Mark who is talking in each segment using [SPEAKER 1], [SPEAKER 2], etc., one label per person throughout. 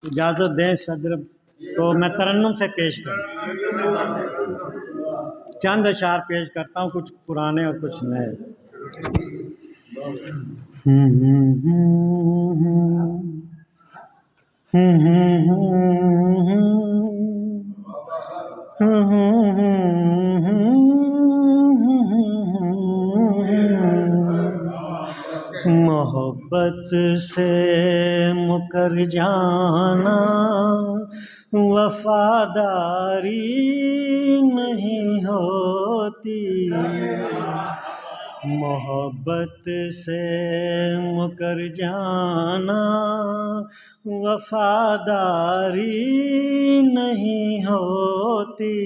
[SPEAKER 1] اجازت دیں صدر تو میں ترنم سے پیش کروں، چند اشعار پیش کرتا ہوں، کچھ پرانے اور کچھ نئے۔ محبت سے مکر جانا وفاداری نہیں ہوتی، محبت سے مکر جانا وفاداری نہیں ہوتی،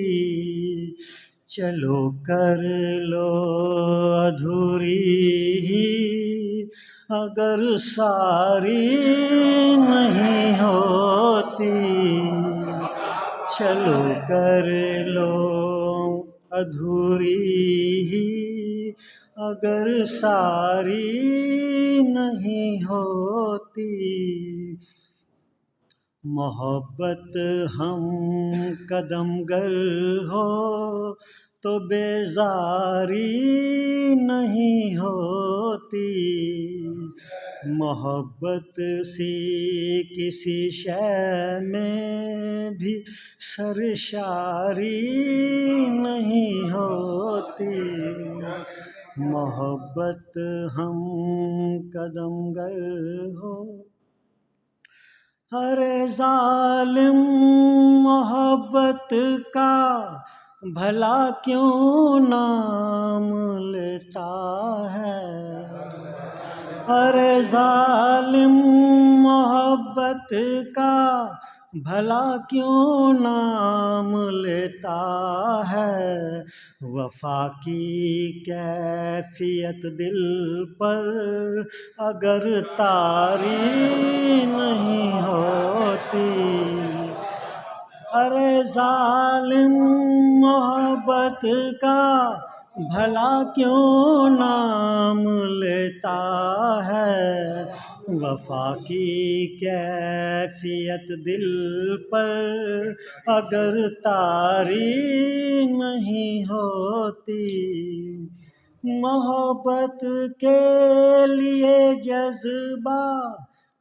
[SPEAKER 1] چلو کر لو ادھوری ہی اگر ساری نہیں ہوتی، چلو کر لو ادھوری ہی اگر ساری نہیں ہوتی، محبت ہم قدم گر ہو تو بیزاری نہیں ہوتی، محبت سی کسی شے میں بھی سرشاری نہیں ہوتی، محبت ہم قدم گر ہو۔ ارے ظالم محبت کا بھلا کیوں نام لیتا ہے، ارے ظالم محبت کا بھلا کیوں نام لیتا ہے، وفا کی کیفیت دل پر اگر طاری نہیں ہوتی، ارے ظالم محبت کا بھلا کیوں نام لیتا ہے، وفا کی کیفیت دل پر اگر طاری نہیں ہوتی، محبت کے لیے جذبہ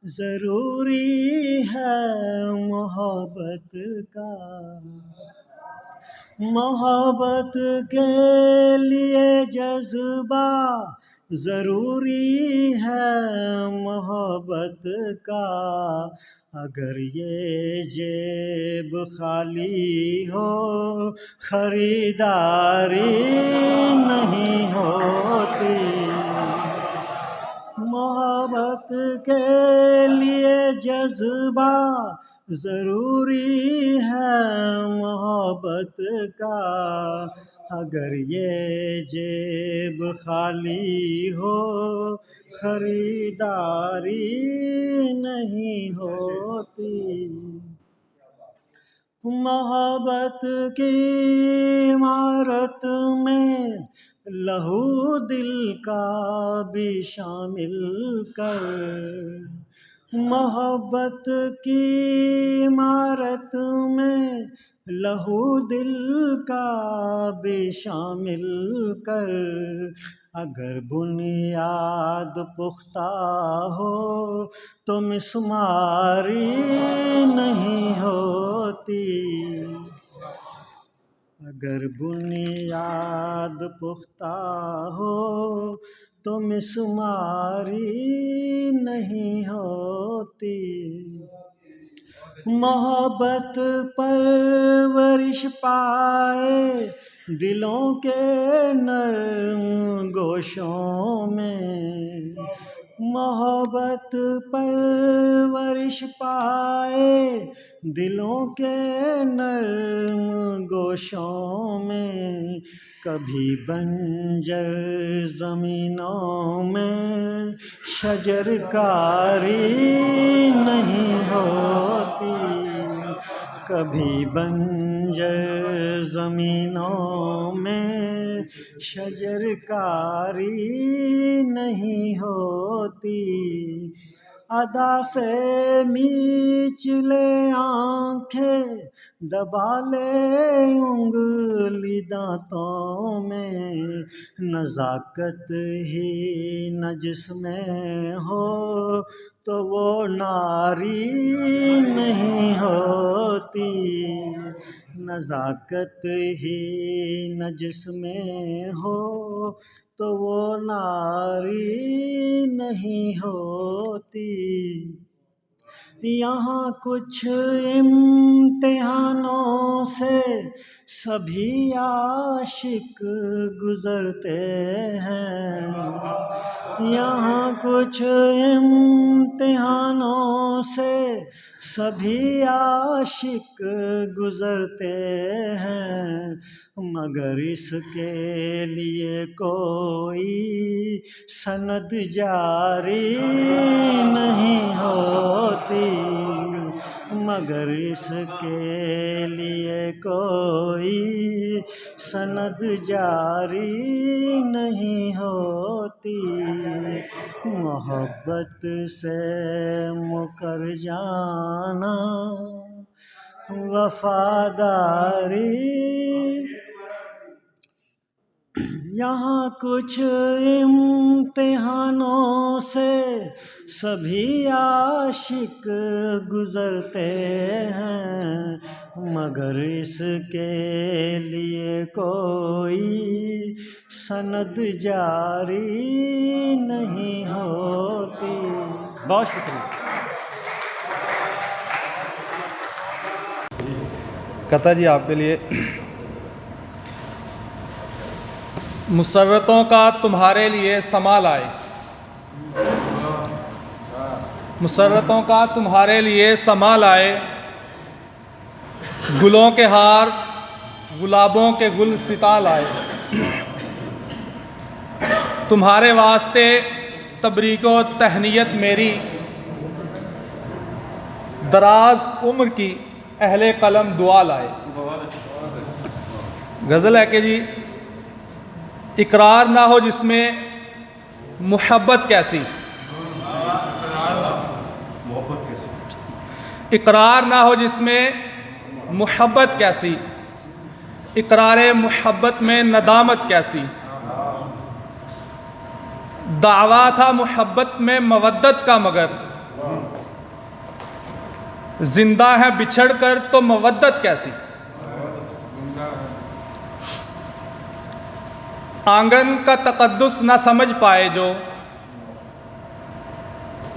[SPEAKER 1] ضروری ہے محبت کا، محبت کے لیے جذبہ ضروری ہے محبت کا، اگر یہ جیب خالی ہو خریداری نہیں ہوتی، محبت کے لیے جذبہ ضروری ہے محبت کا، اگر یہ جیب خالی ہو خریداری نہیں ہوتی، محبت کی عمارت میں لہو دل کا بھی شامل کر، محبت کی عمارت میں لہو دل کا بھی شامل کر، اگر بنیاد پختہ ہو تو مسماری نہیں ہوتی، اگر بنیاد پختہ ہو تو مسماری نہیں ہوتی، محبت پرورش پائے دلوں کے نرم گوشوں میں، محبت پرورش پائے دلوں کے نرم گوشوں میں، کبھی بنجر زمینوں میں شجر کاری نہیں ہوتی، کبھی بنجر زمینوں میں شجر کاری نہیں ہوتی، ادا سے میچ لے آنکھیں، دبا لے انگلی دانتوں میں، نزاکت ہی نہ جس میں ہو تو وہ ناری نہیں ہوتی، نزاکت ہی نہ جس میں ہو تو وہ ناری نہیں ہوتی۔ یہاں کچھ امتحانوں سے سبھی عاشق گزرتے ہیں، یہاں کچھ امتحانوں سے سبھی عاشق گزرتے ہیں، مگر اس کے لیے کوئی سند جاری نہیں ہوتی، مگر اس کے لیے کوئی سند جاری نہیں ہوتی، محبت سے مکر جانا وفاداری۔ یہاں کچھ امتحانوں سے سبھی عاشق گزرتے ہیں، مگر اس کے لیے کوئی سند جاری نہیں ہوتی۔ بہت شکریہ۔
[SPEAKER 2] قطع جی آپ کے لیے۔ مسرتوں کا تمہارے لیے سما لائے، مسرتوں کا تمہارے لیے سما لائے، گلوں کے ہار گلابوں کے گل ستا لائے، تمہارے واسطے تبریک و تہنیت میری، دراز عمر کی اہل قلم دعا لائے۔ غزل ہے کہ جی اقرار نہ ہو جس میں محبت کیسی، اقرار نہ ہو جس میں محبت کیسی، اقرار محبت میں ندامت کیسی، دعویٰ تھا محبت میں مودت کا مگر، زندہ ہے بچھڑ کر تو مودت کیسی، آنگن کا تقدس نہ سمجھ پائے جو،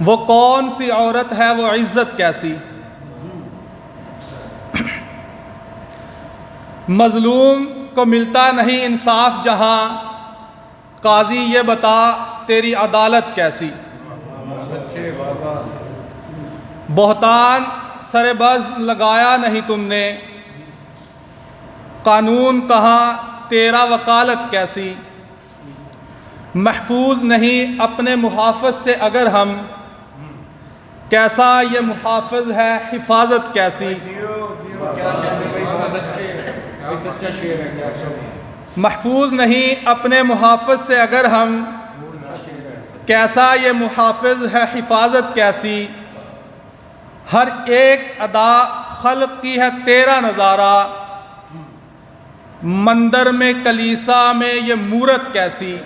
[SPEAKER 2] وہ کون سی عورت ہے وہ عزت کیسی، مظلوم کو ملتا نہیں انصاف جہاں، قاضی یہ بتا تیری عدالت کیسی، بہتان سر بز لگایا نہیں تم نے، قانون کہاں تیرا وکالت کیسی، محفوظ نہیں اپنے محافظ سے اگر ہم، کیسا یہ محافظ ہے حفاظت کیسی، محفوظ نہیں اپنے محافظ سے اگر ہم، کیسا یہ محافظ ہے حفاظت کیسی، ہر ایک ادا خلق کی ہے تیرا نظارہ، مندر میں کلیسا میں یہ مورت کیسی،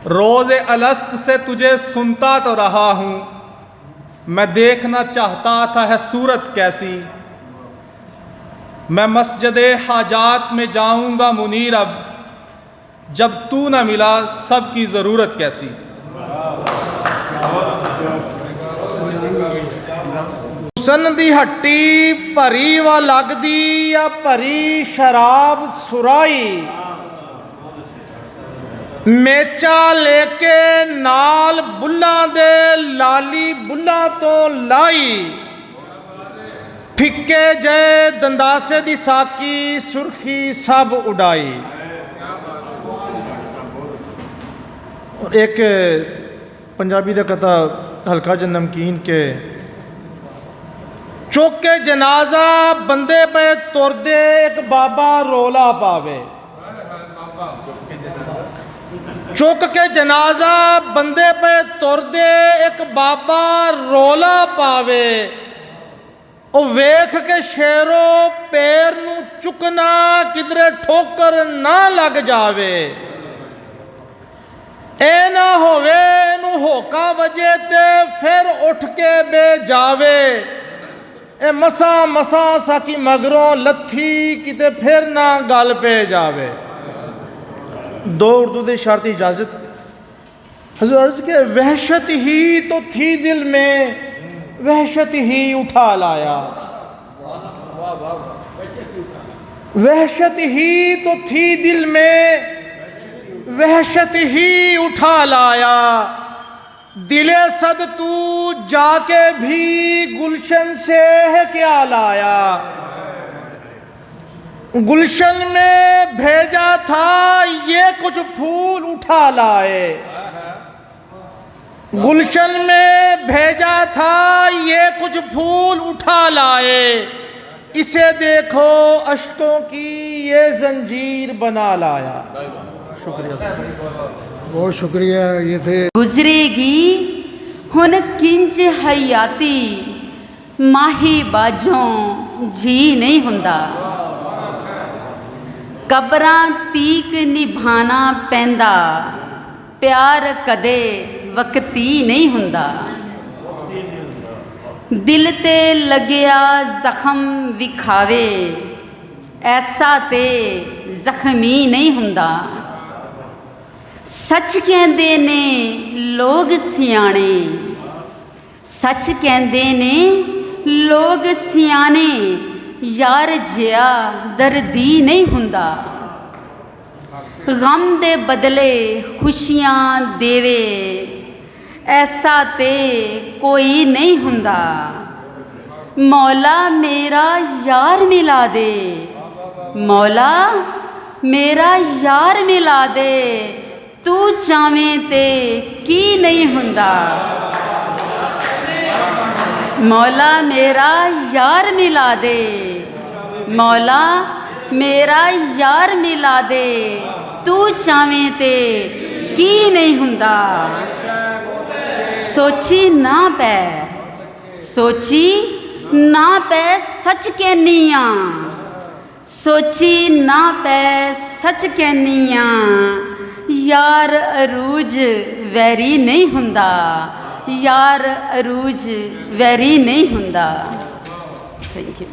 [SPEAKER 2] روز الست سے تجھے سنتا تو رہا ہوں، میں دیکھنا چاہتا تھا ہے صورت کیسی، میں مسجد حاجات میں جاؤں گا منیر اب، جب تو نہ ملا سب کی ضرورت کیسی۔
[SPEAKER 3] حسن دی ہٹی پری و لگدی یا پری شراب سرائی، میچا لے کے نال بلاں دے لالی بلاں تو لائی، پھکے جے دنداسے دی ساکی سرخی سب اڑائی۔ اور ایک پنجابی دا قطع ہلکا جن نمکین کے، چوکے جنازہ بندے پہ تور دے ایک بابا رولا پاوے، چک کے جنازہ بندے پہ تر دے ایک بابا رولا پاوے او ویکھ کے شیرو پیر نو چکنا کدرے ٹھوکر نہ لگ جاوے اے نہ ہووے نو ہوکا وجے تے پھر اٹھ کے بے جاوے اے مساں مساں ساکی مگروں لتھی کتے پھر نہ گل پہ جاوے. دو اردو دے شرط اجازت. حضور عرض کہ وحشت ہی تو تھی دل میں وحشت ہی اٹھا لایا. وحشت ہی تو تھی دل میں وحشت ہی اٹھا لایا. دل صد تو جا کے بھی گلشن سے ہے کیا لایا. گلشن میں بھیجا تھا یہ کچھ پھول اٹھا لائے. گلشن میں بھیجا تھا یہ کچھ پھول اٹھا لائے. اسے دیکھو اشکوں کی یہ زنجیر بنا لایا. شکریہ. بہت شکریہ. یہ تھے
[SPEAKER 4] گزرے گی ہن کنج حیاتی ماہی باجوں جی نہیں ہوندا. قبراں تیک نبھانا پیندا پیار کدے وقتی نہیں ہوندا. دل تے لگیا زخم وکھاوے ایسا تے زخمی نہیں ہوندا. سچ کہندے نے لوگ سیانے سچ کہندے نے لوگ سیانے یار جیا دردی نہیں ہوندا. غم دے بدلے خوشیاں دیوے ایسا تے کوئی نہیں ہوندا. مولا میرا یار ملا دے مولا میرا یار ملا دے تو چاویں تے کی نہیں ہوندا. مولا میرا یار ملا دے مولا میرا یار ملا دے تو چاویں تے کی نہیں ہوندا. سوچی نہ پے سچ کہنیاں سوچی نہ پے سچ کہنیاں. یار عروج ویری نہیں ہوندا یار عروج ویری نہیں ہوندا. Thank you.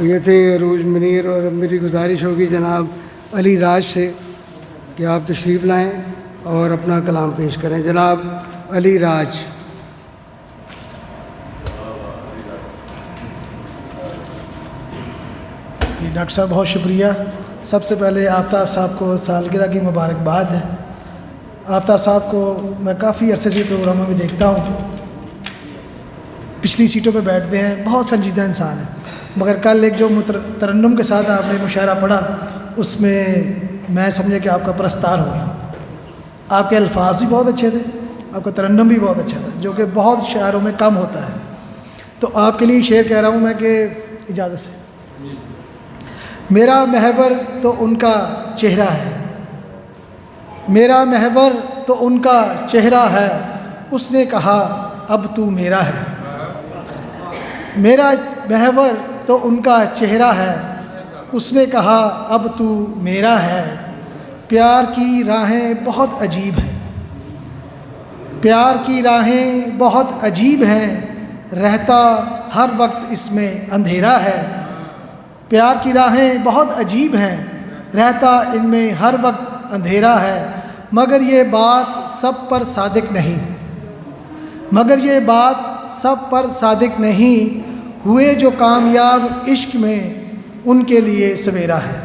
[SPEAKER 5] یہ تھے عروج منیر. اور میری گزارش ہوگی جناب علی راج سے کہ آپ تشریف لائیں اور اپنا کلام پیش کریں. جناب علی راج.
[SPEAKER 6] ڈاکٹر صاحب بہت شکریہ. سب سے پہلے آفتاب صاحب کو سالگرہ کی مبارکباد ہے. آفتاب صاحب کو میں کافی عرصے سے پروگراموں میں دیکھتا ہوں. پچھلی سیٹوں پہ بیٹھتے ہیں. بہت سنجیدہ انسان ہے. مگر کل ایک جو ترنم کے ساتھ آپ نے مشاعرہ پڑھا اس میں میں سمجھا کہ آپ کا پرستار ہو گیا. آپ کے الفاظ بھی بہت اچھے تھے. آپ کا ترنم بھی بہت اچھا تھا جو کہ بہت شاعروں میں کم ہوتا ہے. تو آپ کے لیے شعر کہہ رہا ہوں میں کہ اجازت سے. میرا محور تو ان کا چہرہ ہے میرا محور تو ان کا چہرہ ہے اس نے کہا اب تو میرا ہے. میرا محور تو ان کا چہرہ ہے اس نے کہا اب تو میرا ہے. پیار کی راہیں بہت عجیب ہیں پیار کی راہیں بہت عجیب ہیں رہتا ہر وقت اس میں اندھیرا ہے. پیار کی راہیں بہت عجیب ہیں رہتا ان میں ہر وقت اندھیرا ہے. مگر یہ بات سب پر صادق نہیں مگر یہ بات سب پر صادق نہیں. ہوئے جو کامیاب عشق میں ان کے لیے سویرا ہے.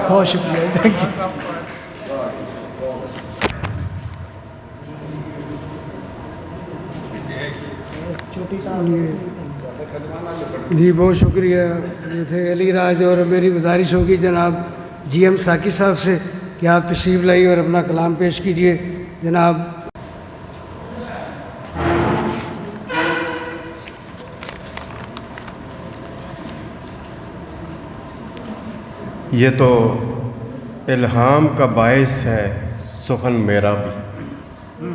[SPEAKER 6] بہت شکریہ. Thank you.
[SPEAKER 5] جی بہت شکریہ. یہ تھے علی راج. اور میری گزارش ہوگی جناب جی ایم ساکی صاحب سے کہ آپ تشریف لائیے اور اپنا کلام پیش کیجیے. جناب
[SPEAKER 7] یہ تو الہام کا باعث ہے سخن میرا بھی،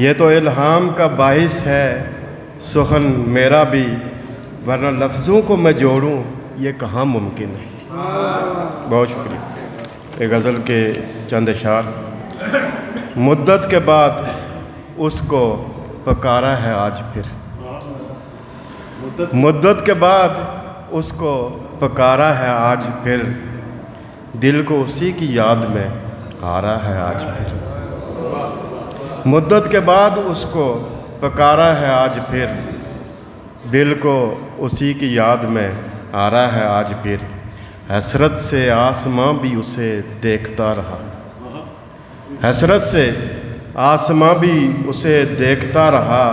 [SPEAKER 7] یہ تو الہام کا باعث ہے سخن میرا بھی، ورنہ لفظوں کو میں جوڑوں یہ کہاں ممکن ہے۔ بہت شکریہ۔ ایک غزل کے چند اشعار۔ مدت کے بعد اس کو پکارا ہے آج پھر، مدت کے بعد اس کو پکارا ہے آج پھر، دل کو اسی کی یاد میں آ رہا ہے آج پھر، مدت کے بعد اس کو پکارا ہے آج پھر، دل کو اسی کی یاد میں آ رہا ہے آج پھر، حسرت سے آسماں بھی اسے دیکھتا رہا، حسرت سے آسماں بھی اسے دیکھتا رہا،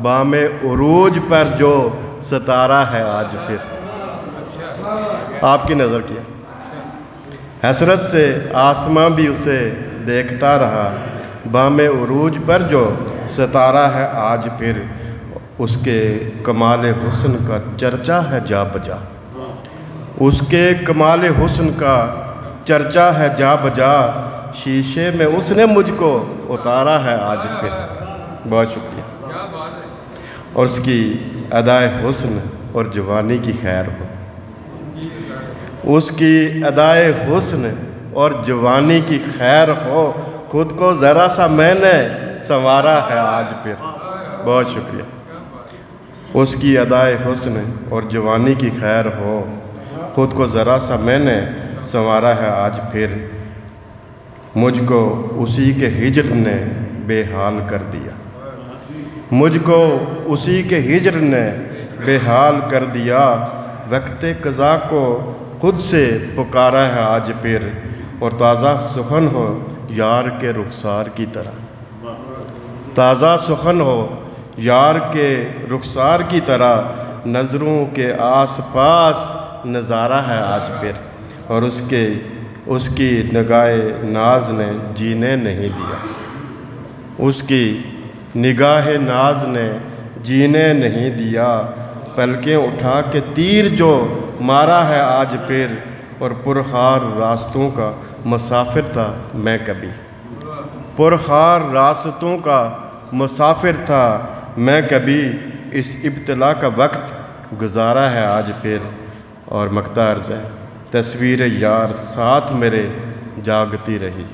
[SPEAKER 7] بام عروج پر جو ستارہ ہے آج پھر۔ آپ کی نظر کیا، حسرت سے آسماں بھی اسے دیکھتا رہا، بام عروج پر جو ستارہ ہے آج پھر، اس کے کمال حسن کا چرچا ہے جا بجا، اس کے کمال حسن کا چرچا ہے جا بجا، شیشے میں اس نے مجھ کو اتارا ہے آج پھر۔ بہت شکریہ۔ اور اس کی ادائے حسن اور جوانی کی خیر ہو، اس کی ادائے حسن اور جوانی کی خیر ہو، خود کو ذرا سا میں نے سنوارا ہے آج پھر۔ بہت شکریہ۔ اس کی ادائے حسن اور جوانی کی خیر ہو، خود کو ذرا سا میں نے سنوارا ہے آج پھر، مجھ کو اسی کے ہجر نے بے حال کر دیا، مجھ کو اسی کے ہجر نے بے حال کر دیا، وقت قضا کو خود سے پکارا ہے آج پھر، اور تازہ سخن ہو یار کے رخسار کی طرح، تازہ سخن ہو یار کے رخسار کی طرح، نظروں کے آس پاس نظارہ ہے آج پھر، اور اس کی نگاہ ناز نے جینے نہیں دیا، اس کی نگاہ ناز نے جینے نہیں دیا، پلکیں اٹھا کے تیر جو مارا ہے آج پھر، اور پرخار راستوں کا مسافر تھا میں کبھی، پرخار راستوں کا مسافر تھا میں کبھی، اس ابتلا کا وقت گزارا ہے آج پھر، اور مقطع عرض ہے، تصویر یار ساتھ میرے جاگتی رہی،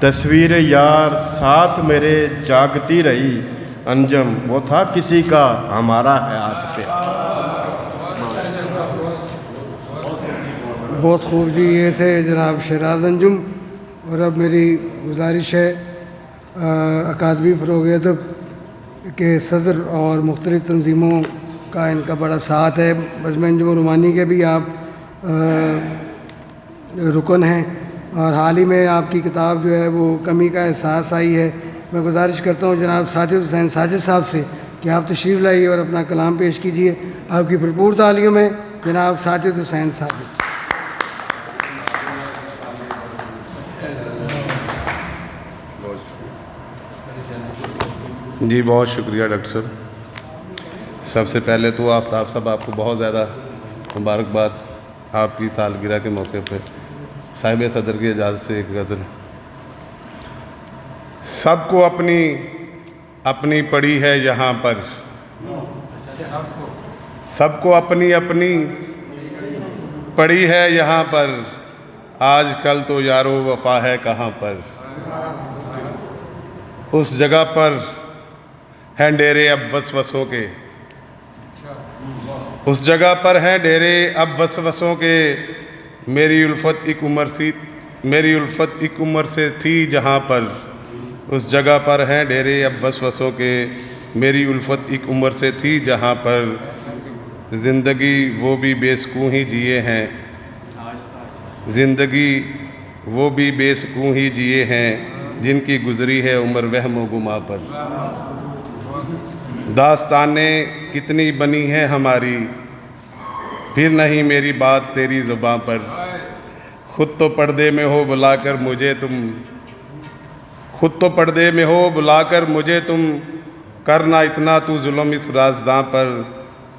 [SPEAKER 7] تصویر یار ساتھ میرے جاگتی رہی، انجم وہ تھا کسی کا ہمارا ہے آج پھر۔
[SPEAKER 5] بہت خوب جی، یہ تھے جناب شیراز انجم۔ اور اب میری گزارش ہے اکادمی فروغ ادب کے صدر اور مختلف تنظیموں کا ان کا بڑا ساتھ ہے، بزم انجم رومانی کے بھی آپ رکن ہیں، اور حال ہی میں آپ کی کتاب جو ہے وہ کمی کا احساس آئی ہے۔ میں گزارش کرتا ہوں جناب ساجد حسین ساجد صاحب سے کہ آپ تشریف لائیے اور اپنا کلام پیش کیجیے۔ آپ کی بھرپور تعلیوں میں جناب ساجد حسین ساجد۔
[SPEAKER 8] جی بہت شکریہ ڈاکٹر صاحب۔ سب سے پہلے تو آفتاب صاحب آپ کو بہت زیادہ مبارکباد، آپ کی سالگرہ کے موقع پہ صاحب صدر کی اجازت سے ایک غزل۔ سب کو اپنی اپنی پڑی ہے یہاں پر، سب کو اپنی اپنی پڑی ہے یہاں پر، آج کل تو یارو وفا ہے کہاں پر، اس جگہ پر ہیں ڈیرے اب وسوسوں کے، اس جگہ پر ہیں ڈیرے اب وسوسوں کے، میری الفت ایک عمر سے تھی جہاں پر، اس جگہ پر ہیں ڈیرے اب وسوسوں کے، میری الفت ایک عمر سے تھی جہاں پر، زندگی وہ بھی بے سکون ہی جیے ہیں، زندگی وہ بھی بے سکون ہی جیے ہیں، جن کی گزری ہے عمر وہم و گما پر، داستانیں کتنی بنی ہیں ہماری، پھر نہیں میری بات تیری زباں پر، خود تو پردے میں ہو بلا کر مجھے تم، خود تو پردے میں ہو بلا کر مجھے تم، کرنا اتنا تو ظلم اس رازداں پر،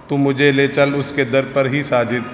[SPEAKER 8] تو مجھے لے چل اس کے در پر ہی ساجد،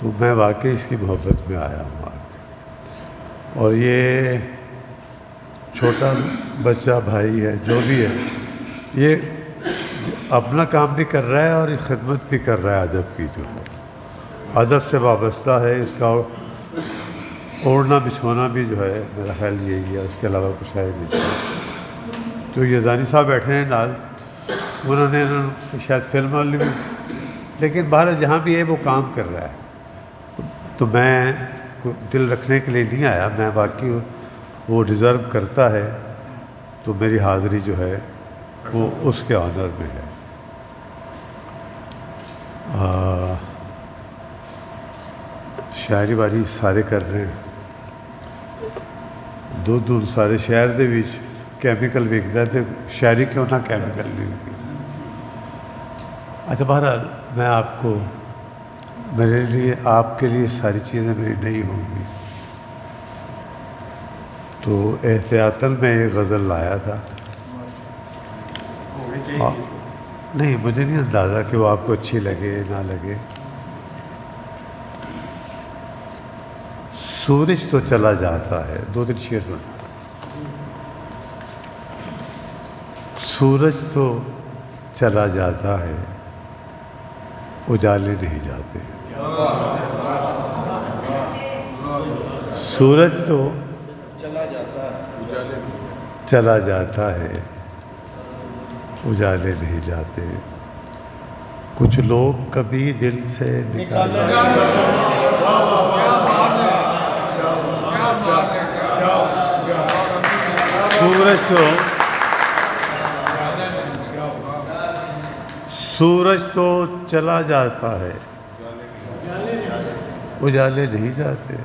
[SPEAKER 9] تو میں واقعی اس کی محبت میں آیا ہوں آگے. اور یہ چھوٹا بچہ بھائی ہے جو بھی ہے، یہ اپنا کام بھی کر رہا ہے اور یہ خدمت بھی کر رہا ہے ادب کی، جو ہے ادب سے وابستہ ہے. اس کا اوڑھنا بچھونا بھی جو ہے میرا خیال یہی ہے، اس کے علاوہ کچھ ہے نہیں. تو یہ زانی صاحب بیٹھے ہیں نال، انہوں نے شاید فلم والی بھی، لیکن بہرحال جہاں بھی ہے وہ کام کر رہا ہے. تو میں دل رکھنے کے لیے نہیں آیا، میں باقی وہ ڈیزرو کرتا ہے تو میری حاضری جو ہے وہ اس کے آنر میں ہے. شاعری والی سارے کر رہے ہیں، دودھ سارے شہر دے وچ کیمیکل وکدا تے شاعری کیوں نہ کیمیکل نہیں وکے. اچھا بہرحال میں آپ کو، میرے لیے آپ کے لیے ساری چیزیں میری نہیں ہوں گی، تو احتیاطاً میں ایک غزل لایا تھا. نہیں مجھے نہیں اندازہ کہ وہ آپ کو اچھی لگے نہ لگے. سورج تو چلا جاتا ہے، 2-3 شعر سن. سورج تو چلا جاتا ہے، اجالے نہیں جاتے. سورج تو چلا جاتا ہے، اجالے نہیں جاتے. کچھ لوگ کبھی دل سے نکالے. سورج تو چلا جاتا ہے، اجالے نہیں جاتے.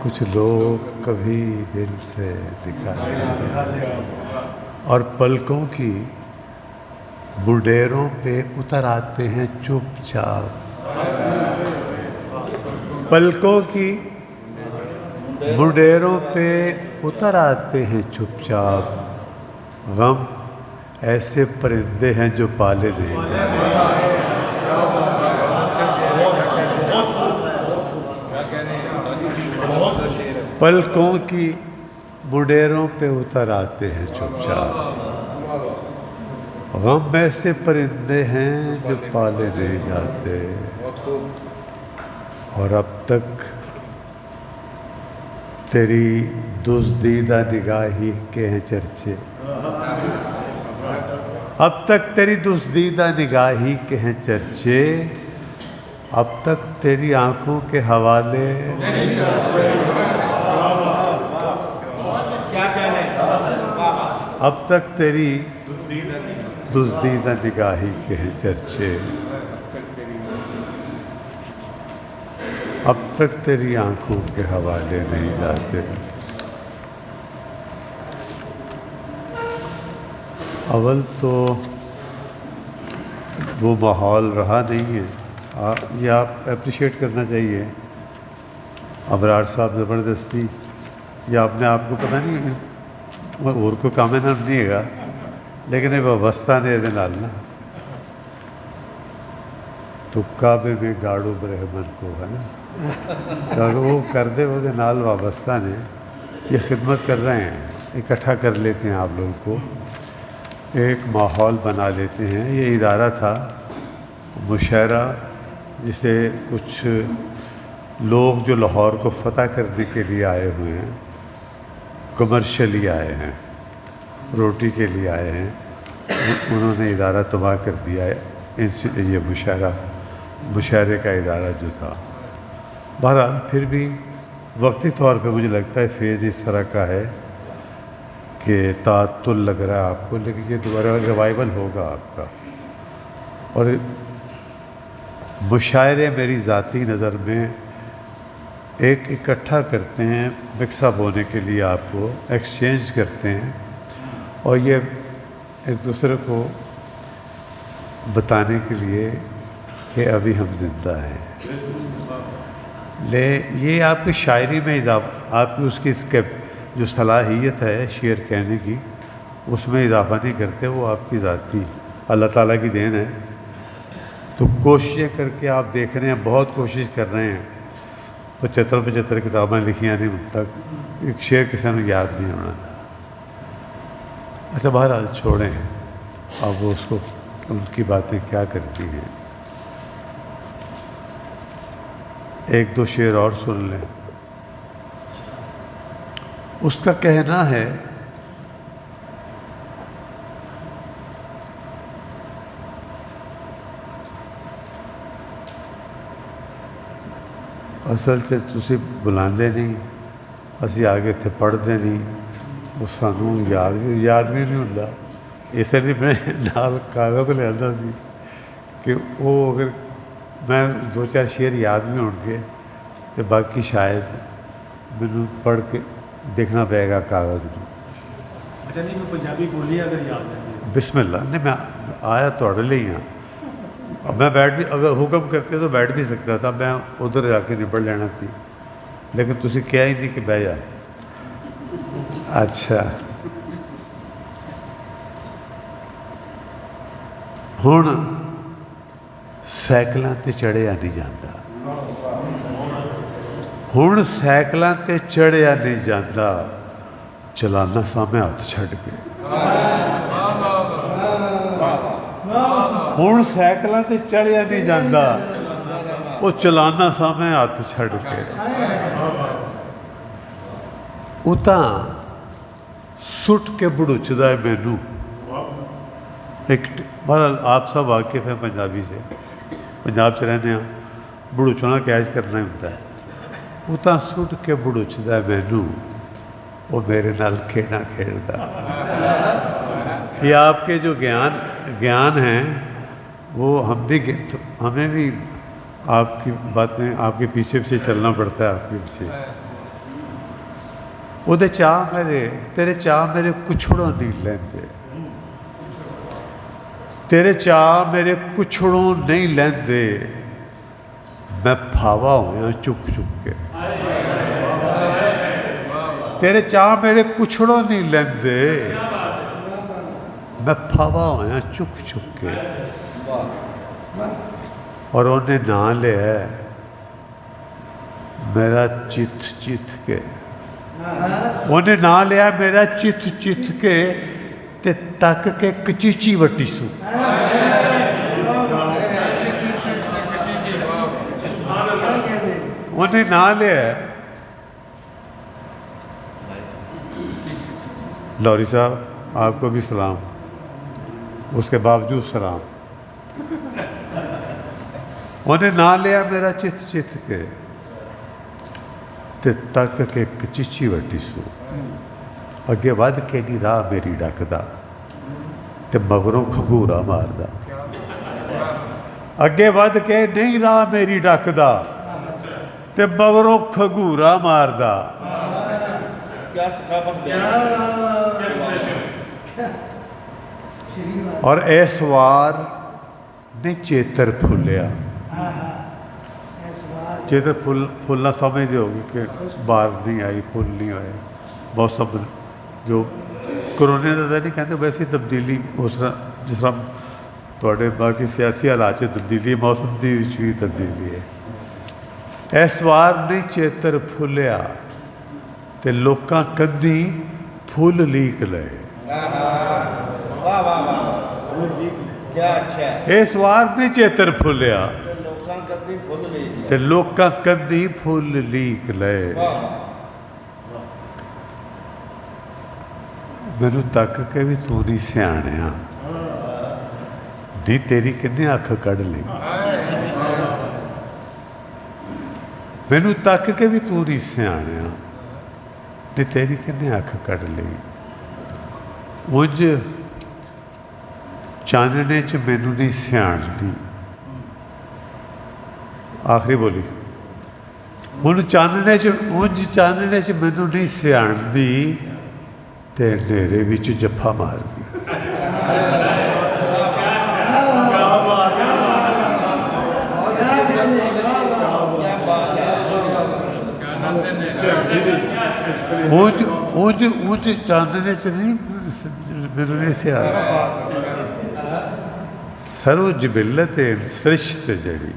[SPEAKER 9] کچھ لوگ کبھی دل سے نکالے اور پلکوں کی منڈیروں پہ اتر آتے ہیں چپ چاپ. پلکوں کی منڈیروں پہ اتر آتے ہیں چپ چاپ. غم ایسے پرندے ہیں جو پالے نہیں جاتے. پلکوں کی منڈیروں پہ اتر آتے ہیں چپ چاپ. غم ایسے پرندے ہیں جو پالے نہیں جاتے. اور اب تک تیری دزدیدہ نگاہی کے ہیں چرچے. اب تک تیری دزدیدہ نگاہی کے ہیں چرچے. اب تک تیری آنکھوں کے حوالے نہیں جاتے. اب تک تیری دزدیدہ نگاہی کے ہیں چرچے. اب تک تیری آنکھوں کے حوالے نہیں جاتے. اول تو وہ ماحول رہا نہیں ہے، یہ آپ اپریشیٹ کرنا چاہیے. ابرار صاحب زبردستی، یا اپنے آپ کو پتہ نہیں اور کوئی کام ہے نہیں ہے گا، لیکن یہ وابستہ نے یہ نال نا تو کعبے میں گاڑو برہمن کو ہے نا، وہ کر دے وہ نال وابستہ نے. یہ خدمت کر رہے ہیں، اکٹھا کر لیتے ہیں آپ لوگوں کو، ایک ماحول بنا لیتے ہیں. یہ ادارہ تھا مشاعرہ، جسے کچھ لوگ جو لاہور کو فتح کرنے کے لیے آئے ہوئے ہیں، کمرشلی آئے ہیں، روٹی کے لیے آئے ہیں، انہوں نے ادارہ تباہ کر دیا ہے. یہ مشاعرے کا ادارہ جو تھا. بہرحال پھر بھی وقتی طور پہ مجھے لگتا ہے فیض اس طرح کا ہے کہ تعطل لگ رہا ہے آپ کو، لیکن یہ دوبارہ ریوائول ہوگا آپ کا. اور مشاعرے میری ذاتی نظر میں ایک اکٹھا کرتے ہیں، مکس اپ ہونے کے لیے آپ کو ایکسچینج کرتے ہیں، اور یہ ایک دوسرے کو بتانے کے لیے کہ ابھی ہم زندہ ہیں. یہ آپ کی شاعری میں اضافہ، آپ کی اس کی جو صلاحیت ہے شعر کہنے کی، اس میں اضافہ نہیں کرتے، وہ آپ کی ذاتی اللہ تعالیٰ کی دین ہے. تو کوششیں کر کے آپ دیکھ رہے ہیں, بہت کوشش کر رہے ہیں. 75 کتابیں لکھی ہیں, اب تک ایک شعر کسی نے یاد نہیں ہونا تھا. اچھا بہرحال چھوڑیں, اب وہ اس کو ان کی باتیں کیا کرتی ہیں. ایک دو شعر اور سن لیں. اس کا کہنا ہے اصل سے ਤੁਸੀਂ ਬੁਲਾਉਂਦੇ ਨਹੀਂ, ਅਸੀਂ ਆ ਕੇ ਇੱਥੇ ਪੜ੍ਹਦੇ ਨਹੀਂ, ਉਹ ਸਾਨੂੰ ਯਾਦ ਵੀ ਨਹੀਂ ਹੁੰਦਾ. ਇਸ ਲਈ ਮੈਂ ਨਾਲ ਕਾਗਜ਼ ਲਿਆਂਦਾ ਸੀ ਕਿ ਉਹ ਅਗਰ ਮੈਂ 2-4 ਸ਼ੇਰ ਯਾਦ ਵੀ ਹੋਣਗੇ ਤੇ ਬਾਕੀ ਸ਼ਾਇਦ ਮੈਨੂੰ ਪੜ੍ਹ ਕੇ ਦੇਖਣਾ ਪਏਗਾ ਕਾਗਜ਼ ਨੂੰ.
[SPEAKER 1] ਅੱਛਾ ਨਹੀਂ, ਮੈਂ ਪੰਜਾਬੀ ਬੋਲੀ ਅਗਰ ਯਾਦ ਨਹੀਂ.
[SPEAKER 9] ਬਿਸਮਿਲ੍ਲਾ. ਨਹੀਂ, ਮੈਂ ਆਇਆ ਤੁਹਾਡੇ ਲਈ ਹਾਂ. میں بیٹھ بھی اگر حکم کرتے تو بیٹھ بھی سکتا تھا, میں ادھر جا کے نبڑ لینا سی, لیکن تسی کیا ہی نہیں کہ بہ جا. اچھا ہن سائیکلاں تے چڑھیا نہیں جاتا, ہن سائیکلاں تے چڑھیا نہیں جاتا, چلانا سامنے ہاتھ چھڈ کے. ہوں سائیکلاں تے چڑھیا نہیں جاتا, وہ چلانا سامنے ہاتھ چھڈ کے. وہ تو سٹ کے بڑوچدا ہے مینو. ایک بہرحال آپ سب واقف ہیں پنجابی سے, پنجاب سے رہنے ہیں, بڑوچنا کیچ کرنا ہی ہوتا ہے. وہ تو سٹ کے بڑوچدا ہے مینو, وہ میرے نال کھیڈاں کھیڈدا. یہ آپ کے جو گیان ہیں وہ ہمیں بھی آپ کی باتیں, آپ کے پیچھے چلنا پڑتا ہے, آپ کے پیچھے. وہ چاہ تیرے چاہ میرے کچھڑوں نہیں لیندے, تیرے چاہ میرے کچھڑوں نہیں لیندے, میں پھاوا ہویا چک چک کے. تیرے چاہ میرے کچھڑوں نہیں لیندے, میں پھاوا ہویا چک چک کے. اور انہیں نام لیا میرا چت چت کے, انہیں نام لیا میرا چت چت کے, تے تک کے کچیچی وٹی سو. انہیں نام لیا. لوری صاحب آپ کو بھی سلام, اس کے باوجود سلام. انہیں نہ لیا میرا چت چت کے, تے تک کے کچیچی وٹی سو. اگے ود کے نہیں راہ میری ڈکدا, تے مگروں کھگورا ماردا. اگے ود کے نہیں راہ میری ڈکدا, تے مگروں کھگورا ماردا. اور اس وار نے چیتر پھولیا. چیتر پھولنا سمجھتے ہوگی کہ بار نہیں آئی, پھول نہیں آئے. موسم جو کرونے کا نہیں کہتے, ویسی تبدیلی اس طرح جس طرح تھوڑے باقی سیاسی حالات تبدیلی, موسم کی بھی تبدیلی ہے. اس وار نے چیتر پھولیا, تے لوکاں کندھی پھول لیک لے. اس وار نہیں چیتر پھولیا, تے لوکاں کندھی پھول لیک لے. مینوں تک کے بھی تو نہیں سیاਣیا, نہیں تیری کنے اکھ کڑھ لی. مینوں تک کے بھی تو نہیں سیاਣیا, نہیں تیری کنے اکھ کڑھ لی. مجھ چاننے چ مینوں نہیں سیاਣ دی. آخری بولی, مجھ چاننے چ مینوں نہیں سیاਣ دی, تے نیرے وچ جفا مار دی. اونج چاندنے چ نہیں میرے نہیں سیاح. سر وہ جبلت سرشت جڑی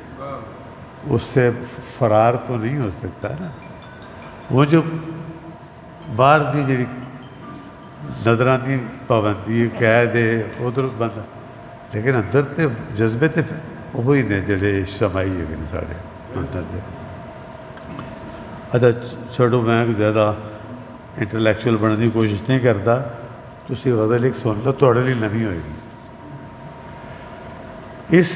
[SPEAKER 9] اس سے فرار تو نہیں ہو سکتا نا. وہ جو باہر دی جڑی نظراں دی پابندی قید ہے ادھر بندہ، لیکن اندر تے جذبے تے وہی نے جڑے اجتماعی ہے سارے اندر دے. اچھا چھوڑو، میں زیادہ انٹلیکچوئل بننے کی کوشش نہیں کرتا. تسی غزل ایک سن لو، تھوڑے لیے نویں ہوئے گی. اس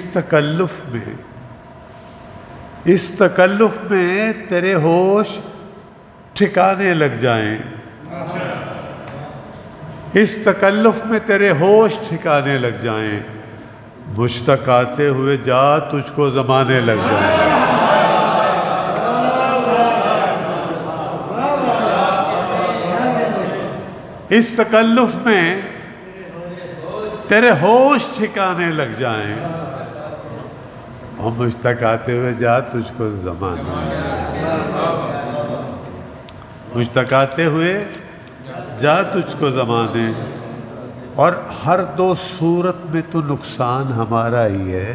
[SPEAKER 9] تکلف میں تیرے ہوش ٹھکانے لگ جائیں. اس تکلف میں تیرے ہوش ٹھکانے لگ جائیں. مجھ تک آتے ہوئے جا تجھ کو زمانے لگ جائیں. اس تکلف میں تیرے ہوش ٹھکانے لگ جائیں. اور مجھ تک آتے ہوئے جا تجھ کو زمانے، مجھ تک آتے ہوئے جا تجھ کو زمانے. اور ہر دو صورت میں تو نقصان ہمارا ہی ہے.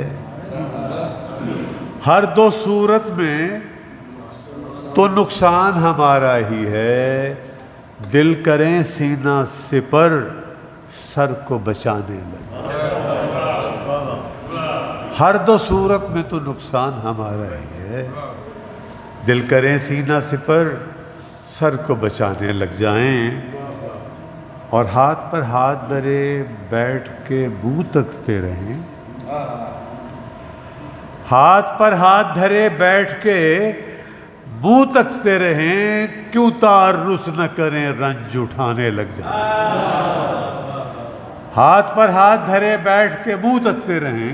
[SPEAKER 9] ہر دو صورت میں تو نقصان ہمارا ہی ہے. دل کریں سینہ سپر سر کو بچانے لگے. ہر دو صورت میں تو نقصان ہمارا ہی ہے. دل کریں سینہ سپر سر کو بچانے لگ جائیں. اور ہاتھ پر ہاتھ دھرے بیٹھ کے منہ تکتے رہیں. ہاتھ پر ہاتھ دھرے بیٹھ کے منہ تکتے رہیں. کیوں تعرض نہ کریں رنج اٹھانے لگ جائیں. ہاتھ پر ہاتھ دھرے بیٹھ کے منہ تکتے رہیں.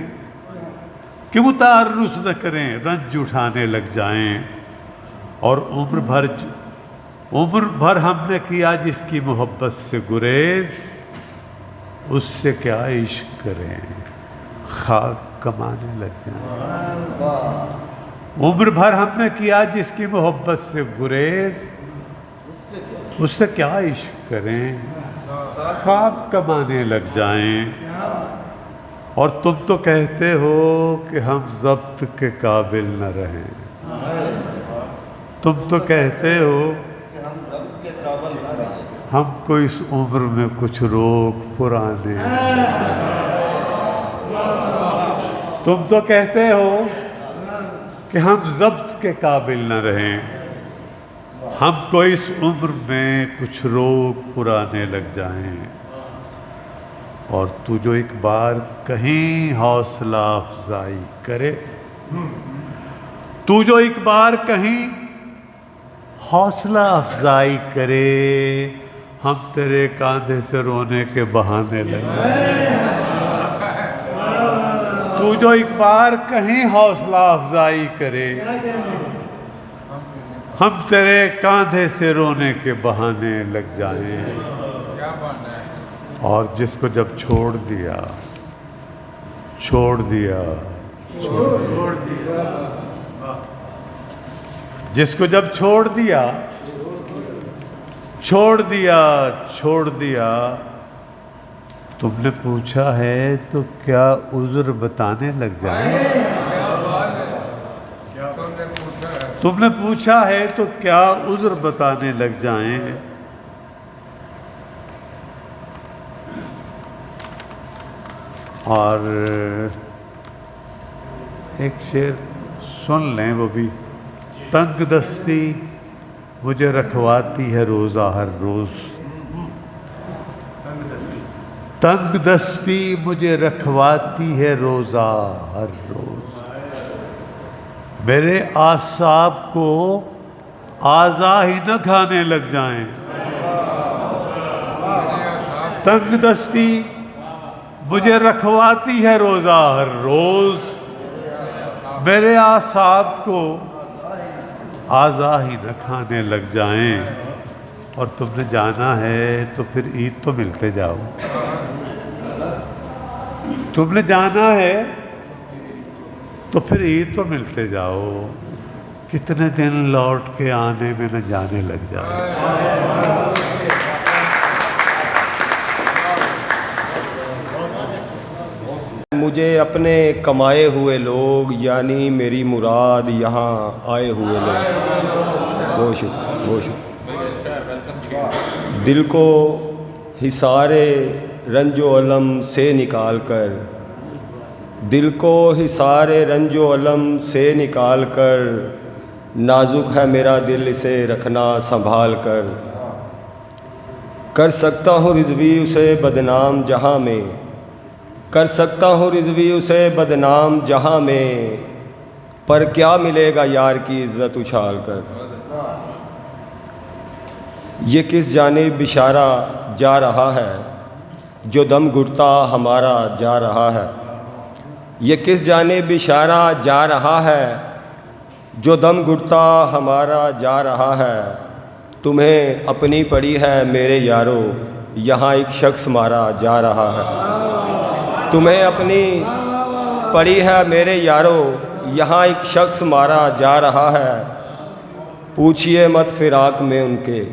[SPEAKER 9] کیوں تعرض نہ کریں رنج اٹھانے لگ جائیں. اور عمر بھر ہم نے کیا جس کی محبت سے گریز، اس سے کیا عشق کریں خاک کمانے لگ جائیں. عمر بھر ہم نے کیا جس کی محبت سے گریز، اس سے کیا عشق کریں خاک کمانے لگ جائیں. اور تم تو کہتے ہو کہ ہم ضبط کے قابل نہ رہیں. تم تو کہتے ہو ہم کو اس عمر میں کچھ روک پرانے. تم تو کہتے ہو کہ ہم ضبط کے قابل نہ رہیں. ہم کو اس عمر میں کچھ روک پرانے لگ جائیں. اور تو جو ایک بار کہیں حوصلہ افزائی کرے، تو جو ایک بار کہیں حوصلہ افزائی کرے، ہم تیرے کاندھے سے رونے کے بہانے لگ جائیں. تو جو ایک بار کہیں حوصلہ افزائی کرے، ہم تیرے کاندھے سے رونے کے بہانے لگ جائیں. اور جس کو جب چھوڑ دیا جس کو جب چھوڑ دیا تم نے پوچھا ہے تو کیا عذر بتانے لگ جائیں. تم نے پوچھا ہے تو کیا عذر بتانے لگ جائیں. اور ایک شعر سن لیں، وہ بھی. تنگ دستی مجھے رکھواتی ہے روزہ ہر روز. تنگ دستی مجھے رکھواتی ہے روزہ ہر روز. میرے اعصاب کو اعضا ہی نہ کھانے لگ جائیں. تنگ دستی مجھے رکھواتی ہے روزہ ہر روز. میرے اعصاب کو اعضا ہی نہ کھانے لگ جائیں. اور تم نے جانا ہے تو پھر عید تو ملتے جاؤ. تم نے جانا ہے تو پھر عید تو ملتے جاؤ. کتنے دن لوٹ کے آنے میں نہ جانے لگ جائے.
[SPEAKER 10] مجھے اپنے کمائے ہوئے لوگ یعنی میری مراد یہاں آئے ہوئے لوگ، بہت شکریہ، دل کو حصار رنج و علم سے نکال کر، دل کو حصار رنج و علم سے نکال کر، نازک ہے میرا دل اسے رکھنا سنبھال کر سکتا ہوں رضوی اسے بدنام جہاں میں، کر سکتا ہوں رضوی اسے بدنام جہاں میں، پر کیا ملے گا یار کی عزت اچھال کر۔ یہ کس جانب اشارہ جا رہا ہے جو دم گھٹتا ہمارا جا رہا ہے، یہ کس جانب اشارہ جا رہا ہے جو دم گھٹتا ہمارا جا رہا ہے، تمہیں اپنی پڑی ہے میرے یارو یہاں ایک شخص مارا جا رہا ہے، تمہیں اپنی پڑی ہے میرے یارو یہاں ایک شخص مارا جا رہا ہے، پوچھئے مت فراق میں ان کے،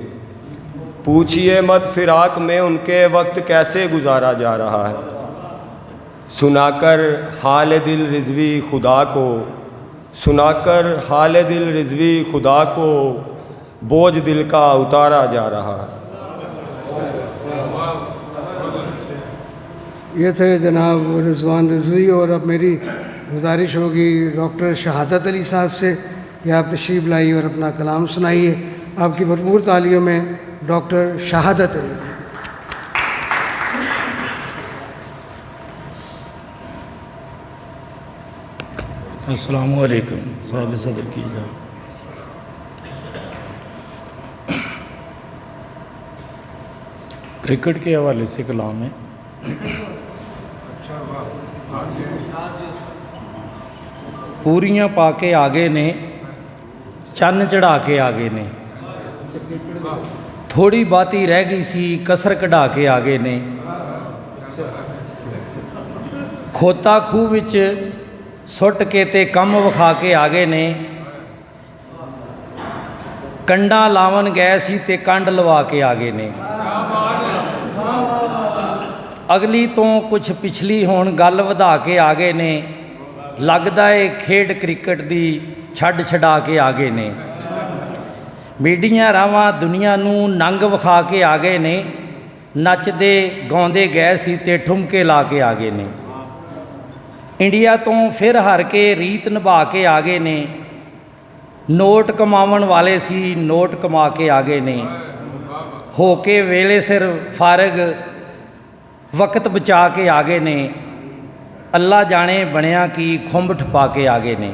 [SPEAKER 10] پوچھئے مت فراق میں ان کے وقت کیسے گزارا جا رہا ہے، سنا کر حال دل رضوی خدا کو، سنا کر حال دل رضوی خدا کو، بوجھ دل کا اتارا جا رہا ہے۔
[SPEAKER 5] یہ تھے جناب رضوان رضوی، اور اب میری گزارش ہوگی ڈاکٹر شہادت علی صاحب سے کہ آپ تشریف لائیے اور اپنا کلام سنائیے۔ آپ کی بھرپور تالیوں میں ڈاکٹر شہادت علی۔
[SPEAKER 3] السلام علیکم، صاحب صدر کی جناب۔ کرکٹ کے حوالے سے کلام ہے۔ پوریاں پا کے آگے نے، چن چڑھا کے آگے نے، تھوڑی باتی رہ گئی سی کسر کਢਾ کے آگے نے، کھوتا کھوہ وچ سٹ کے تے کم وکھا کے آگے نے، کنڈاں لاون گئے سی تے کنڈ لوا کے آگے نے، اگلی تو کچھ پچھلی ہون گل ودا کے آگے نے، لگدا ہے کھیڈ کرکٹ دی چھڈ چھڈا کے آگے نے، میڈیاں راواں دنیا نوں ننگ وکھا کے آگے نے، نچدے گاؤندے گئے سی تے ٹھمکے لا کے آگے نے، انڈیا تو پھر ہر کے ریت نبھا کے آگے نے، نوٹ کماون والے سی نوٹ کما کے آگے نے، ہو کے ویلے سر فارغ وقت بچا کے آگے نے، اللہ جانے بنیا کی کھمب ٹھپا کے آگے نے،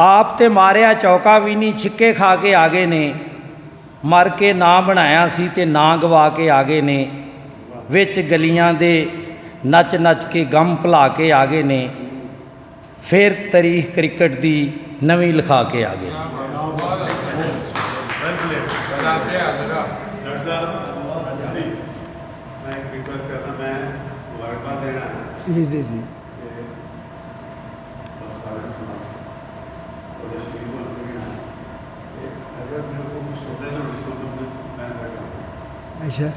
[SPEAKER 3] آپ تے ماریا چوکا بھی نہیں چھکے کھا کے آگے نے، مر کے نا بنایا سی تے نا گوا کے آگے نے، وچ گلیاں دے نچ نچ کے غم بھلا کے آگے نے، پھر تاریخ کرکٹ دی نویں لکھا کے آگے نے۔
[SPEAKER 5] جی جی جی اچھا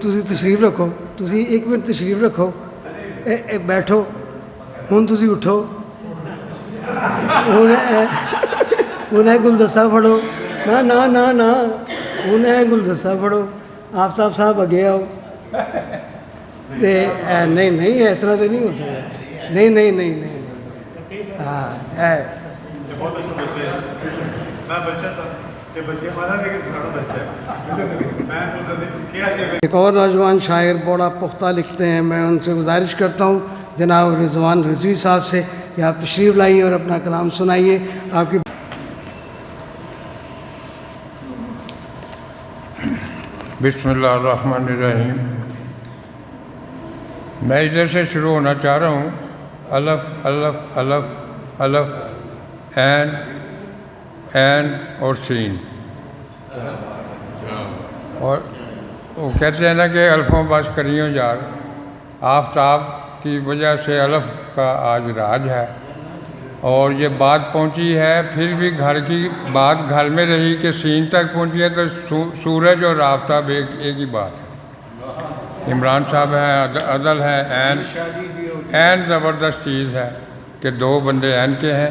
[SPEAKER 5] ਤੁਸੀਂ ਤਸ਼ਰੀਫ ਰੱਖੋ, ਤੁਸੀਂ 1 ਮਿੰਟ ਤਸ਼ਰੀਫ ਰੱਖੋ, ਬੈਠੋ, ਹੁਣ ਤੁਸੀਂ ਉੱਠੋ, ਹੁਣ ਇਹ ਗੁਲਦਸਤਾ ਫੜੋ, ਨਾ ਨਾ ਨਾ ਨਾ, ਹੁਣ ਇਹ ਗੁਲਦਸਤਾ ਫੜੋ, ਆਫਤਾਬ ਸਾਹਿਬ ਅੱਗੇ ਆਓ, ਤੇ ਨਹੀਂ ਨਹੀਂ ਇਸ ਤਰ੍ਹਾਂ ਤਾਂ ਨਹੀਂ ਹੋ ਸਕਦਾ, ਨਹੀਂ ਨਹੀਂ ਨਹੀਂ ਨਹੀਂ, ਹਾਂ ایک اور نوجوان شاعر بڑا پختہ لکھتے ہیں، میں ان سے گزارش کرتا ہوں جناب رضوان رضوی صاحب سے کہ آپ تشریف لائیے اور اپنا کلام سنائیے۔ آپ کی
[SPEAKER 11] بسم اللہ الرحمن الرحیم۔ میں ادھر سے شروع ہونا چاہ رہا ہوں، الف الف الف الف، این اور سین، اور وہ کہتے ہیں نا کہ الفوں بس کریوں یار، آفتاب کی وجہ سے الف کا آج راج ہے، اور یہ بات پہنچی ہے پھر بھی گھر کی بات گھر میں رہی کہ سین تک پہنچی ہے تو سورج اور آفتاب ایک ہی بات ہے. عمران صاحب ہیں، عدل ہے، این زبردست چیز ہے کہ دو بندے این کے ہیں،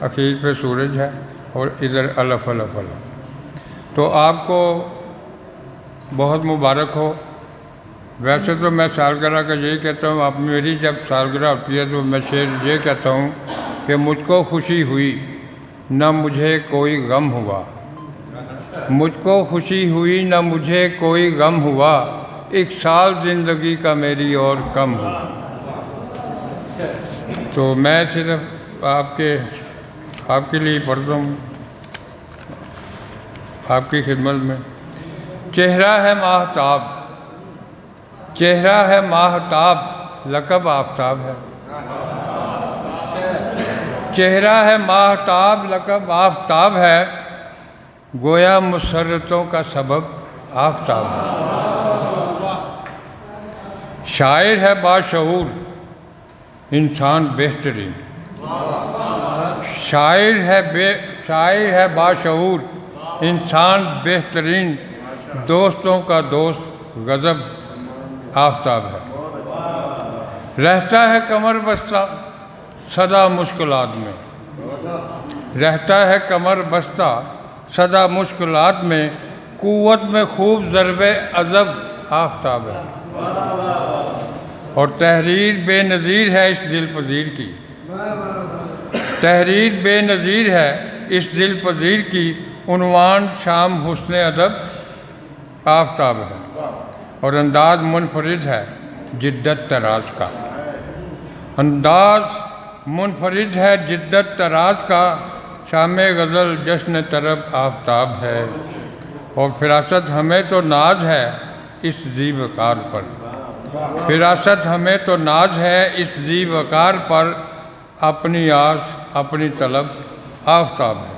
[SPEAKER 11] اخیر پہ سورج ہے اور ادھر الف الف الف. تو آپ کو بہت مبارک ہو. ویسے تو میں سالگرہ کا یہی کہتا ہوں، اب میری جب سالگرہ ہوتی ہے تو میں شعر یہ کہتا ہوں کہ مجھ کو خوشی ہوئی نہ مجھے کوئی غم ہوا، مجھ کو خوشی ہوئی نہ مجھے کوئی غم ہوا، ایک سال زندگی کا میری اور کم ہوا. تو میں صرف آپ کے لیے پڑھتا ہوں آپ کی خدمت میں. چہرہ ہے ماہتاب، چہرہ ہے ماہتاب، لقب آفتاب ہے. چہرہ ہے ماہتاب، لقب آفتاب ہے، گویا مسرتوں کا سبب آفتاب ہے. شاعر ہے باشعور، انسان بہترین. شاعر ہے باشعور، انسان بہترین، دوستوں کا دوست غضب آفتاب ہے. رہتا ہے کمر بستہ سدا مشکلات میں، رہتا ہے کمر بستہ سدا مشکلات میں، قوت میں خوب ضرب عذب آفتاب ہے. اور تحریر بے نظیر ہے اس دل پذیر کی، تحریر بے نظیر ہے اس دل پذیر کی، عنوان شام حسن ادب آفتاب ہے. اور انداز منفرد ہے جدت تراز کا، انداز منفرد ہے جدت تراز کا، شام غزل جشن طرب آفتاب ہے. اور فراست ہمیں تو ناز ہے اس ذی وقار پر، فراست ہمیں تو ناز ہے اس ذی وقار پر، اپنی آس اپنی طلب آفتاب ہے.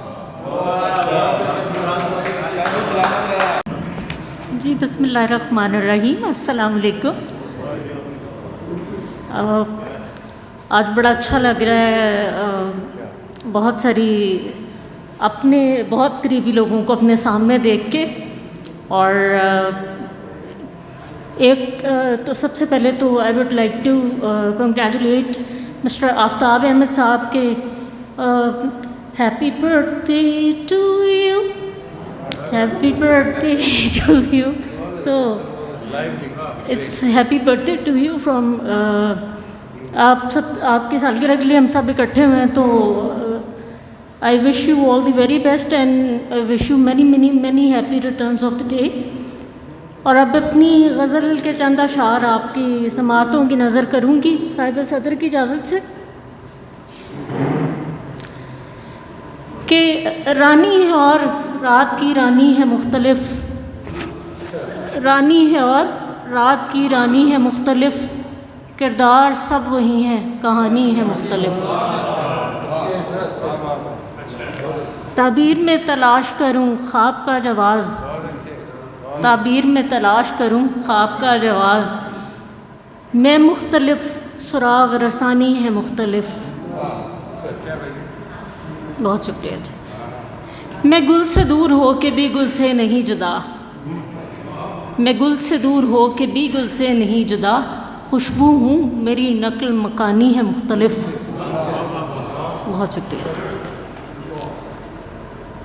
[SPEAKER 12] جی بسم اللہ الرحمن الرحیم. السلام علیکم. آج بڑا اچھا لگ رہا ہے، بہت ساری اپنے بہت قریبی لوگوں کو اپنے سامنے دیکھ کے. اور ایک تو سب سے پہلے تو I would like to congratulate mister آفتاب احمد صاحب کے happy birth day to you, happy birth day to you. So it's happy birth day to you from آپ کی سالگرہ کے لیے ہم سب اکٹھے ہوئے ہیں. تو I wish you all the very best and wish you many many many happy returns of the day. اور اب اپنی غزل کے چند اشعار آپ کی سماعتوں کی نظر کروں گی صاحب صدر کی اجازت سے. کہ رانی ہے اور رات کی رانی ہے مختلف، رانی ہے اور رات کی رانی ہے مختلف، کردار سب وہی ہیں کہانی ہے مختلف. تعبیر میں تلاش کروں خواب کا جواز، تعبیر میں تلاش کروں خواب کا جواز، میں مختلف سراغ رسانی ہے مختلف. بہت شکریہ جی. میں گل سے دور ہو کے بھی گل سے نہیں جدا، میں گل سے دور ہو کے بھی گل سے نہیں جدا، خوشبو ہوں میری نقل مکانی ہے مختلف. بہت شکریہ جی.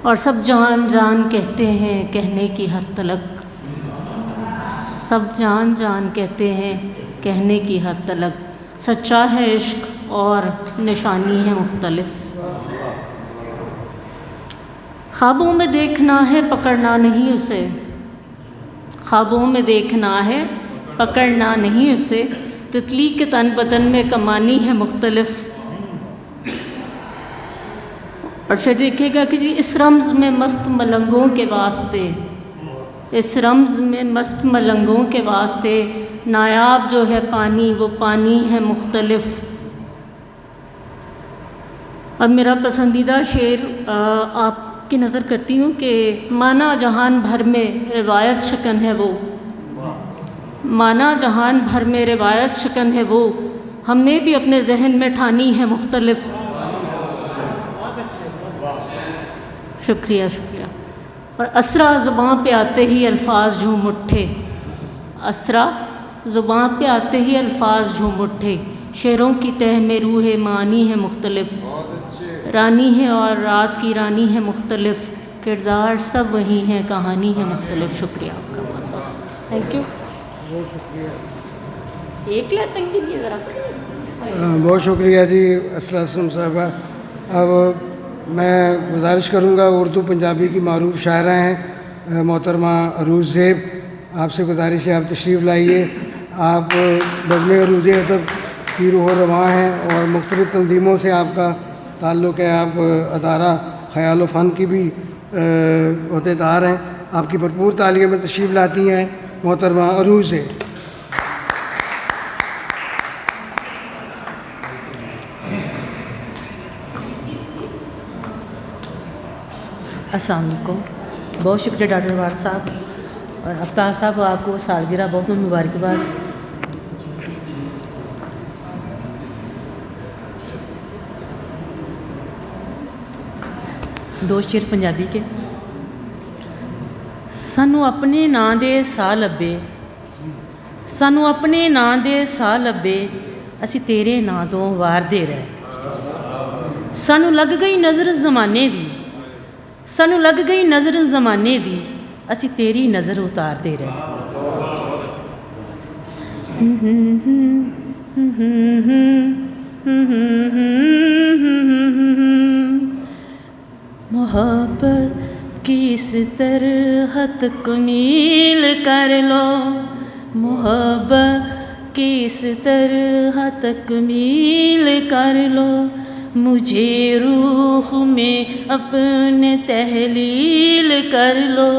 [SPEAKER 12] اور سب جان جان کہتے ہیں کہنے کی ہر تلک، سب جان جان کہتے ہیں کہنے کی ہر تلک، سچا ہے عشق اور نشانی ہے مختلف. خوابوں میں دیکھنا ہے پکڑنا نہیں اسے، خوابوں میں دیکھنا ہے پکڑنا نہیں اسے، تتلی کے تن بدن میں کمانی ہے مختلف. اور پھر دیکھیے گا کہ جی اس رمز میں مست ملنگوں کے واسطے، اس رمز میں مست ملنگوں کے واسطے، نایاب جو ہے پانی وہ پانی ہے مختلف. اب میرا پسندیدہ شعر آپ کی نظر کرتی ہوں کہ مانا جہان بھر میں روایت شکن ہے وہ، مانا جہان بھر میں روایت شکن ہے وہ، ہم نے بھی اپنے ذہن میں ٹھانی ہے مختلف. شکریہ شکریہ. اور اسرا زباں پہ آتے ہی الفاظ جھوم اٹھے، اسرا زباں پہ آتے ہی الفاظ جھوم اٹھے، شعروں کی تہ میں روح معنی ہے مختلف، رانی ہے اور رات کی رانی ہے مختلف، کردار سب وہی ہیں کہانی ہے مختلف. شکریہ آپ کا بہت بہت. Thank you.
[SPEAKER 5] بہت شکریہ.
[SPEAKER 12] ایک لیتے ہیں ذرا.
[SPEAKER 5] بہت شکریہ جی اسرا اسلم صاحبہ. اب میں گزارش کروں گا، اردو پنجابی کی معروف شاعرہ ہیں محترمہ عروج زیب، آپ سے گزارش ہے آپ تشریف لائیے. آپ بزم عروج ادب کی روح و رواں ہیں اور مختلف تنظیموں سے آپ کا تعلق ہے. آپ ادارہ خیال و فن کی بھی عہدے دار ہیں. آپ کی بھرپور تعلیم میں تشریف لاتی ہیں محترمہ عروج زیب.
[SPEAKER 13] السلام علیکم. بہت شکریہ ڈاکٹر وار صاحب اور آفتاب صاحب، آپ کو سالگرہ بہت بہت مبارکباد. دو شعر پنجابی کے. سانو اپنے ਨਾਂ ਦੇ ਸਾਹ ਲੱਭੇ, ਸਾਨੂੰ ਆਪਣੇ ਨਾਂ ਦੇ ਸਾਹ ਲੱਭੇ, ਅਸੀਂ ਤੇਰੇ ਨਾਂ ਤੋਂ ਵਾਰਦੇ ਰਹਿ. ਸਾਨੂੰ ਲੱਗ ਗਈ ਨਜ਼ਰ ਜ਼ਮਾਨੇ ਦੀ, ਸਾਨੂੰ ਲੱਗ ਗਈ ਨਜ਼ਰ ਜ਼ਮਾਨੇ ਦੀ, ਅਸੀਂ ਤੇਰੀ ਨਜ਼ਰ ਉਤਾਰਦੇ ਰਹਿ. محبت کی اس طرح تکمیل کر لو, محبت کی اس طرح تکمیل کر لو, مجھے روح میں اپنے تحلیل کر لو.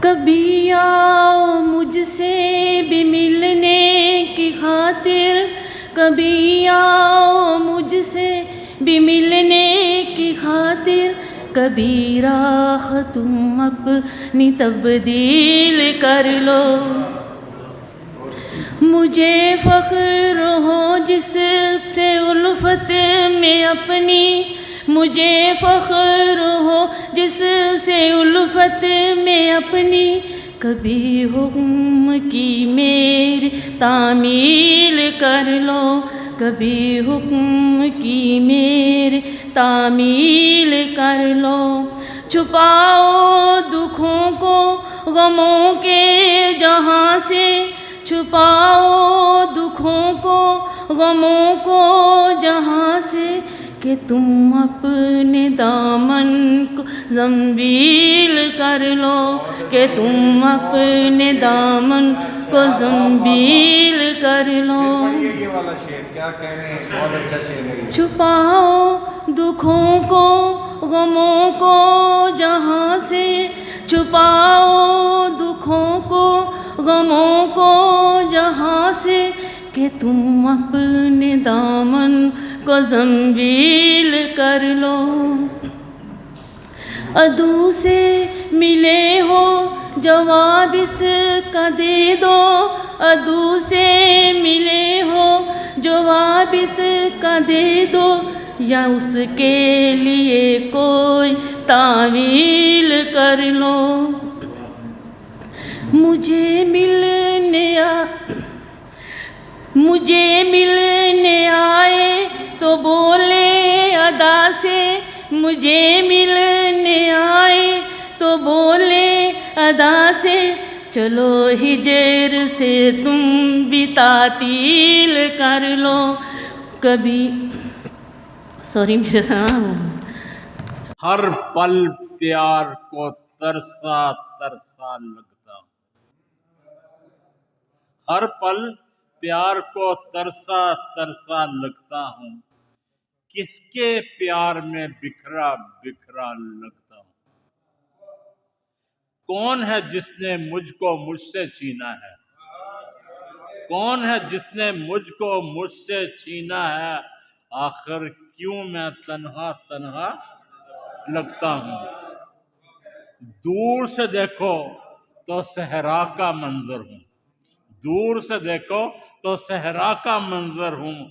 [SPEAKER 13] کبھی آؤ مجھ سے بھی ملنے کی خاطر, کبھی آؤ مجھ سے بھی ملنے کی خاطر, کبھی راہ تم اپنی تبدیل کر لو. مجھے فخر ہو جس سے الفت میں اپنی, مجھے فخر ہو جس سے الفت میں اپنی, کبھی حکم کی میری تعمیل کر لو, کبھی حکم کی میری تعمیل کر لو. چھپاؤ دکھوں کو غموں کے جہاں سے, چھپاؤ دکھوں کو غموں کو جہاں سے, کہ تم اپنے دامن کو زنبیل کر لو, کہ تم اپنے دامن کو زنبیل کر لو. چھپاؤ دکھوں کو غموں کو جہاں سے, چھپاؤ دکھوں کو غموں کو جہاں سے, کہ تم اپنے دامن کو زنبیل کر لو. عدو سے ملے ہو جواب اس کا دے دو, عدو سے ملے ہو جواب اس کا دے دو, یا اس کے لیے کوئی تعویل کر لو. مجھے ملنے آئے تو بولے ادا سے, مجھے ملنے آئے تو بولے ادا سے, چلو ہجر سے تم بھی تعطیل کر لو. کبھی سوری میرے ساتھ
[SPEAKER 14] ہر پل پیار کو ترسا ترسا لگتا ہوں, ہر پل پیار کو ترسا ترسا لگتا ہوں, کس کے پیار میں بکھرا بکھرا لگتا ہوں. کون ہے جس نے مجھ کو مجھ سے چھینا ہے, کون ہے جس نے مجھ کو مجھ سے چھینا ہے, آخر کیوں میں تنہا تنہا لگتا ہوں. دور سے دیکھو تو صحرا کا منظر ہوں, دور سے دیکھو تو صحرا کا منظر ہوں,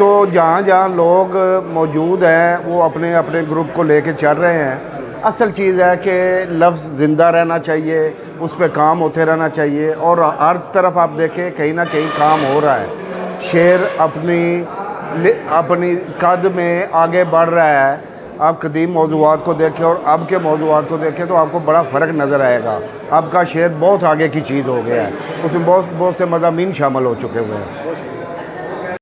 [SPEAKER 15] تو جہاں جہاں لوگ موجود ہیں وہ اپنے اپنے گروپ کو لے کے چل رہے ہیں. اصل چیز ہے کہ لفظ زندہ رہنا چاہیے, اس پہ کام ہوتے رہنا چاہیے, اور ہر طرف آپ دیکھیں کہیں نہ کہیں کام ہو رہا ہے. شعر اپنی قد میں آگے بڑھ رہا ہے. آپ قدیم موضوعات کو دیکھیں اور اب کے موضوعات کو دیکھیں تو آپ کو بڑا فرق نظر آئے گا. اب کا شعر بہت آگے کی چیز ہو گیا ہے, اس میں بہت سے مضامین شامل ہو چکے ہوئے ہیں.